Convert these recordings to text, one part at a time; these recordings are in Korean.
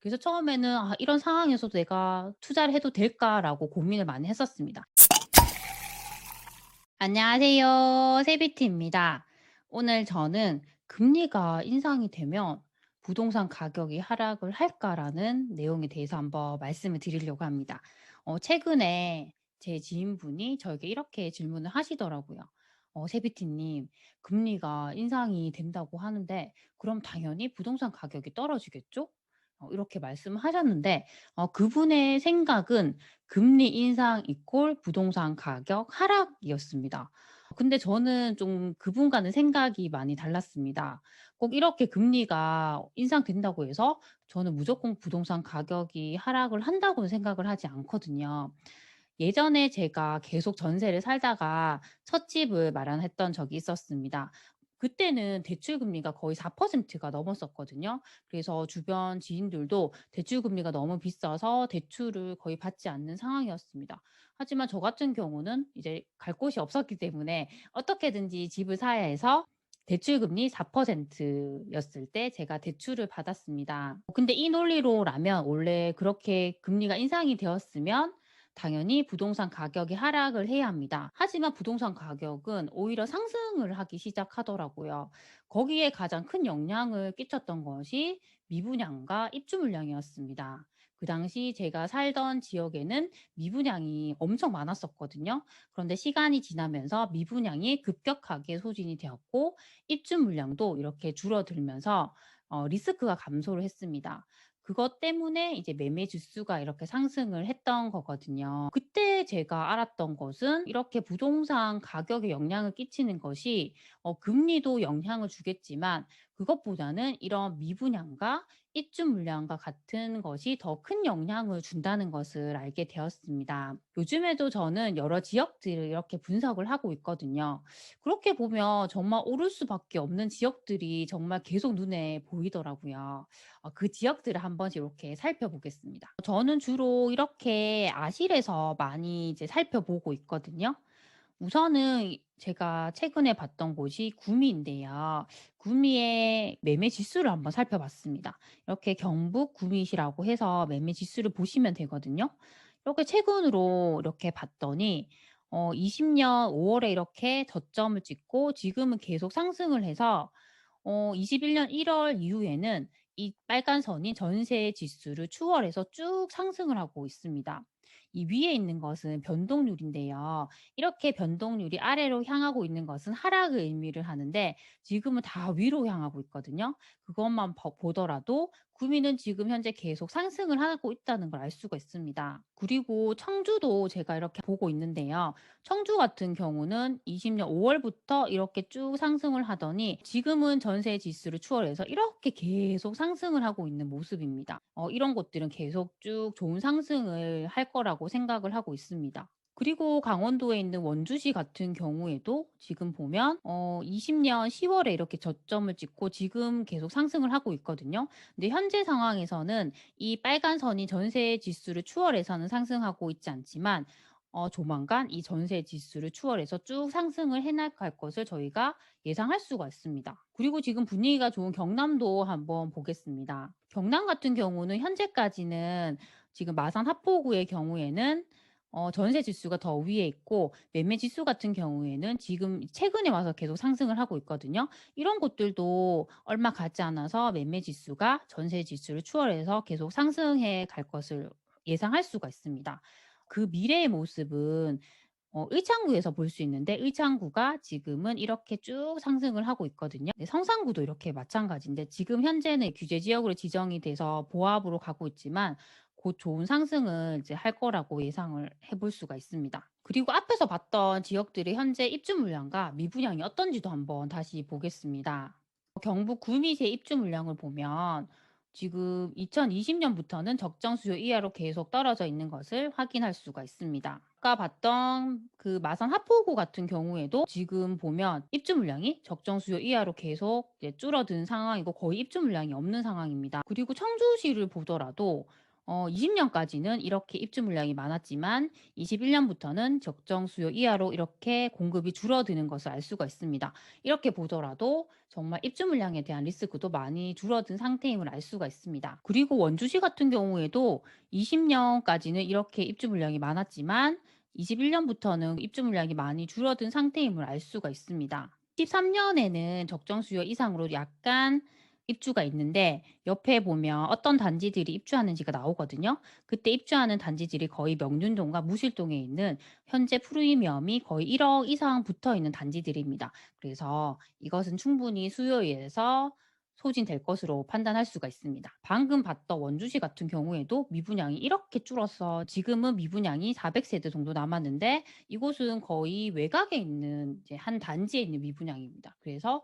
그래서 처음에는 '아 이런 상황에서도 내가 투자를 해도 될까?'라고 고민을 많이 했었습니다. 안녕하세요. 세비티입니다. 오늘 저는 '금리가 인상이 되면 부동산 가격이 하락을 할까?'라는 내용에 대해서 한번 말씀을 드리려고 합니다. 최근에 제 지인분이 저에게 이렇게 질문을 하시더라고요. "세비티님, 금리가 인상이 된다고 하는데 그럼 당연히 부동산 가격이 떨어지겠죠?" 이렇게 말씀을 하셨는데 그분의 생각은 금리 인상 이꼴 부동산 가격 하락이었습니다. 근데 저는 좀 그분과는 생각이 많이 달랐습니다. 꼭 이렇게 금리가 인상된다고 해서 저는 무조건 부동산 가격이 하락을 한다고는 생각을 하지 않거든요. 예전에 제가 계속 전세를 살다가 첫 집을 마련했던 적이 있었습니다. 그때는 대출 금리가 거의 4%가 넘었었거든요. 그래서 주변 지인들도 대출 금리가 너무 비싸서 대출을 거의 받지 않는 상황이었습니다. 하지만 저 같은 경우는 이제 갈 곳이 없었기 때문에 어떻게든지 집을 사야 해서 대출 금리 4% 였을 때 제가 대출을 받았습니다. 근데 이 논리로라면 원래 그렇게 금리가 인상이 되었으면 당연히 부동산 가격이 하락을 해야 합니다. 하지만 부동산 가격은 오히려 상승을 하기 시작하더라고요. 거기에 가장 큰 영향을 끼쳤던 것이 미분양과 입주 물량이었습니다. 그 당시 제가 살던 지역에는 미분양이 엄청 많았었거든요. 그런데 시간이 지나면서 미분양이 급격하게 소진이 되었고 입주 물량도 이렇게 줄어들면서 리스크가 감소를 했습니다. 그것 때문에 이제 매매 지수가 이렇게 상승을 했던 거거든요. 그때 제가 알았던 것은 이렇게 부동산 가격에 영향을 끼치는 것이 금리도 영향을 주겠지만 그것보다는 이런 미분양과 입주 물량과 같은 것이 더 큰 영향을 준다는 것을 알게 되었습니다. 요즘에도 저는 여러 지역들을 이렇게 분석을 하고 있거든요. 그렇게 보면 정말 오를 수밖에 없는 지역들이 정말 계속 눈에 보이더라고요. 그 지역들을 한 번씩 이렇게 살펴보겠습니다. 저는 주로 이렇게 아실에서 많이 이제 살펴보고 있거든요. 우선은 제가 최근에 봤던 곳이 구미인데요. 구미의 매매 지수를 한번 살펴봤습니다. 이렇게 경북 구미시라고 해서 매매 지수를 보시면 되거든요. 이렇게 최근으로 이렇게 봤더니 20년 5 월에 이렇게 저점을 찍고 지금은 계속 상승을 해서 21년 1월 이후에는 이 빨간 선이 전세 지수를 추월해서 쭉 상승을 하고 있습니다. 이 위에 있는 것은 변동률인데요. 이렇게 변동률이 아래로 향하고 있는 것은 하락을 의미를 하는데 지금은 다 위로 향하고 있거든요. 그것만 보더라도 구미는 지금 현재 계속 상승을 하고 있다는 걸 알 수가 있습니다. 그리고 청주도 제가 이렇게 보고 있는데요. 청주 같은 경우는 20년 5 월부터 이렇게 쭉 상승을 하더니 지금은 전세 지수를 추월해서 이렇게 계속 상승을 하고 있는 모습입니다. 이런 것들은 계속 쭉 좋은 상승을 할 거라고 생각을 하고 있습니다. 그리고 강원도에 있는 원주시 같은 경우에도 지금 보면 20년 10 월에 이렇게 저점을 찍고 지금 계속 상승을 하고 있거든요. 근데 현재 상황에서는 이 빨간 선이 전세 지수를 추월해서는 상승하고 있지 않지만 조만간 이 전세 지수를 추월해서 쭉 상승을 해 나갈 것을 저희가 예상할 수가 있습니다. 그리고 지금 분위기가 좋은 경남도 한번 보겠습니다. 경남 같은 경우는 현재까지는 지금 마산 합포구의 경우에는 전세 지수가 더 위에 있고 매매 지수 같은 경우에는 지금 최근에 와서 계속 상승을 하고 있거든요. 이런 곳들도 얼마 가지 않아서 매매 지수가 전세 지수를 추월해서 계속 상승해 갈 것을 예상할 수가 있습니다. 그 미래의 모습은 의창구에서 볼 수 있는데 의창구가 지금은 이렇게 쭉 상승을 하고 있거든요. 네, 성산구도 이렇게 마찬가지인데 지금 현재는 규제 지역으로 지정이 돼서 보합으로 가고 있지만 곧 좋은 상승을 이제 할 거라고 예상을 해볼 수가 있습니다. 그리고 앞에서 봤던 지역들의 현재 입주 물량과 미분양이 어떤지도 한번 다시 보겠습니다. 경북 구미시의 입주 물량을 보면 지금 2020년부터는 적정 수요 이하로 계속 떨어져 있는 것을 확인할 수가 있습니다. 아까 봤던 그 마산 하포구 같은 경우에도 지금 보면 입주 물량이 적정 수요 이하로 계속 이제 줄어든 상황이고 거의 입주 물량이 없는 상황입니다. 그리고 청주시를 보더라도 20년까지는 이렇게 입주 물량이 많았지만 21년부터는 적정 수요 이하로 이렇게 공급이 줄어드는 것을 알 수가 있습니다. 이렇게 보더라도 정말 입주 물량에 대한 리스크도 많이 줄어든 상태임을 알 수가 있습니다. 그리고 원주시 같은 경우에도 20년까지는 이렇게 입주 물량이 많았지만 21년부터는 입주 물량이 많이 줄어든 상태임을 알 수가 있습니다. 13년에는 적정 수요 이상으로 약간 입주가 있는데 옆에 보면 어떤 단지들이 입주하는지가 나오거든요. 그때 입주하는 단지들이 거의 명륜동과 무실동에 있는 현재 프리미엄이 거의 1억 이상 붙어 있는 단지들입니다. 그래서 이것은 충분히 수요에 의해서 소진될 것으로 판단할 수가 있습니다. 방금 봤던 원주시 같은 경우에도 미분양이 이렇게 줄어서 지금은 미분양이 400세대 정도 남았는데 이곳은 거의 외곽에 있는 이제 한 단지에 있는 미분양입니다. 그래서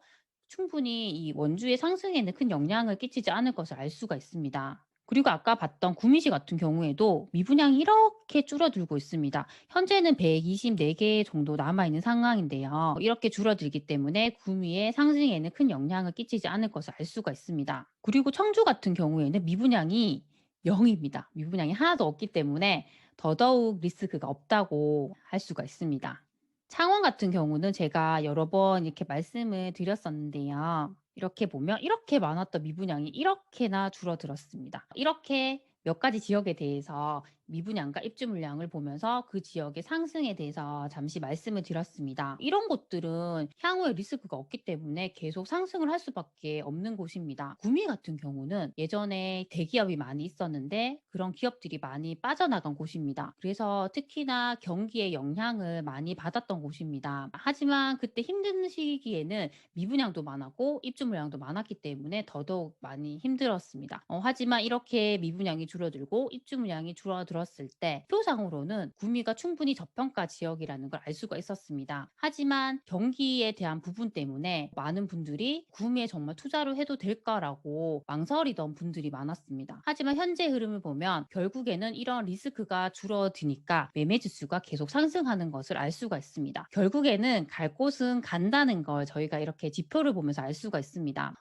충분히 이 원주의 상승에는 큰 영향을 끼치지 않을 것을 알 수가 있습니다. 그리고 아까 봤던 구미시 같은 경우에도 미분양이 이렇게 줄어들고 있습니다. 현재는 124개 정도 남아있는 상황인데요. 이렇게 줄어들기 때문에 구미의 상승에는 큰 영향을 끼치지 않을 것을 알 수가 있습니다. 그리고 청주 같은 경우에는 미분양이 0입니다. 미분양이 하나도 없기 때문에 더더욱 리스크가 없다고 할 수가 있습니다. 창원 같은 경우는 제가 여러 번 이렇게 말씀을 드렸었는데요. 이렇게 보면 이렇게 많았던 미분양이 이렇게나 줄어들었습니다. 이렇게 몇 가지 지역에 대해서 미분양과 입주 물량을 보면서 그 지역의 상승에 대해서 잠시 말씀을 드렸습니다. 이런 곳들은 향후에 리스크가 없기 때문에 계속 상승을 할 수밖에 없는 곳입니다. 구미 같은 경우는 예전에 대기업이 많이 있었는데 그런 기업들이 많이 빠져나간 곳입니다. 그래서 특히나 경기에 영향을 많이 받았던 곳입니다. 하지만 그때 힘든 시기에는 미분양도 많았고 입주 물량도 많았기 때문에 더더욱 많이 힘들었습니다. 하지만 이렇게 미분양이 줄어들고 입주 물량이 줄어들었을 때 표상으로는 구미가 충분히 저평가 지역이라는 걸 알 수가 있었습니다. 하지만 경기에 대한 부분 때문에 많은 분들이 구미에 정말 투자를 해도 될까라고 망설이던 분들이 많았습니다. 하지만 현재 흐름을 보면 결국에는 이런 리스크가 줄어드니까 매매 지수가 계속 상승하는 것을 알 수가 있습니다. 결국에는 갈 곳은 간다는 걸 저희가 이렇게 지표를 보면서 알 수가 있습니다.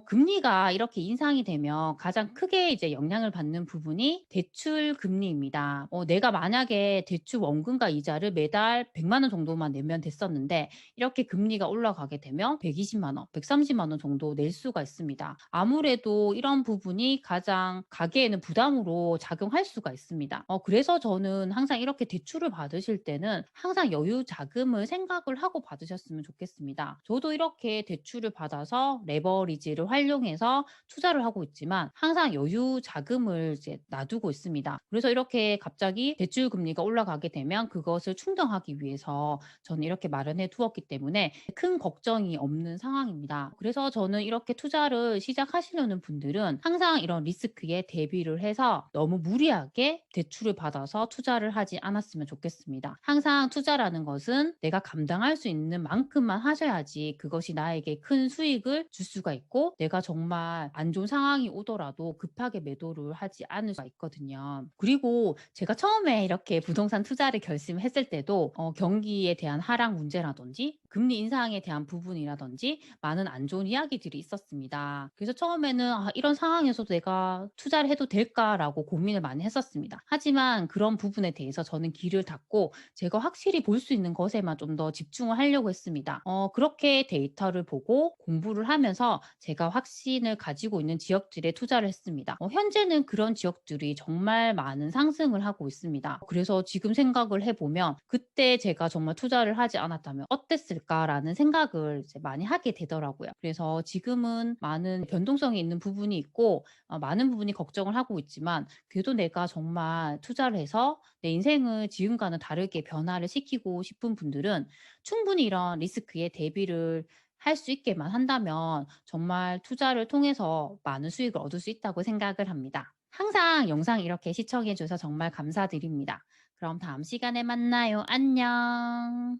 금리가 이렇게 인상이 되면 가장 크게 이제 영향을 받는 부분이 대출 금리입니다. 내가 만약에 대출 원금과 이자를 매달 100만 원 정도만 내면 됐었는데 이렇게 금리가 올라가게 되면 120만 원, 130만 원 정도 낼 수가 있습니다. 아무래도 이런 부분이 가장 가계에는 부담으로 작용할 수가 있습니다. 그래서 저는 항상 이렇게 대출을 받으실 때는 항상 여유 자금을 생각을 하고 받으셨으면 좋겠습니다. 저도 이렇게 대출을 받아서 레버리지를 활용해서 투자를 하고 있지만 항상 여유 자금을 이제 놔두고 있습니다. 그래서 이렇게 갑자기 대출 금리가 올라가게 되면 그것을 충당하기 위해서 저는 이렇게 마련해 두었기 때문에 큰 걱정이 없는 상황입니다. 그래서 저는 이렇게 투자를 시작하시려는 분들은 항상 이런 리스크에 대비를 해서 너무 무리하게 대출을 받아서 투자를 하지 않았으면 좋겠습니다. 항상 투자라는 것은 내가 감당할 수 있는 만큼만 하셔야지 그것이 나에게 큰 수익을 줄 수가 있고 내가 정말 안 좋은 상황이 오더라도 급하게 매도를 하지 않을 수가 있거든요. 그리고 제가 처음에 이렇게 부동산 투자를 결심했을 때도 경기에 대한 하락 문제라든지 금리 인상에 대한 부분이라든지 많은 안 좋은 이야기들이 있었습니다. 그래서 처음에는 이런 상황에서도 내가 투자를 해도 될까라고 고민을 많이 했었습니다. 하지만 그런 부분에 대해서 저는 귀를 닫고 제가 확실히 볼 수 있는 것에만 좀 더 집중을 하려고 했습니다. 그렇게 데이터를 보고 공부를 하면서 제가 확신을 가지고 있는 지역들에 투자를 했습니다. 현재는 그런 지역들이 정말 많은 상승을 하고 있습니다. 그래서 지금 생각을 해보면 그때 제가 정말 투자를 하지 않았다면 어땠을까라는 생각을 이제 많이 하게 되더라고요. 그래서 지금은 많은 변동성이 있는 부분이 있고 많은 부분이 걱정을 하고 있지만 그래도 내가 정말 투자를 해서 내 인생을 지금과는 다르게 변화를 시키고 싶은 분들은 충분히 이런 리스크에 대비를 할 수 있게만 한다면 정말 투자를 통해서 많은 수익을 얻을 수 있다고 생각을 합니다. 항상 영상 이렇게 시청해 주셔서 정말 감사드립니다. 그럼 다음 시간에 만나요. 안녕.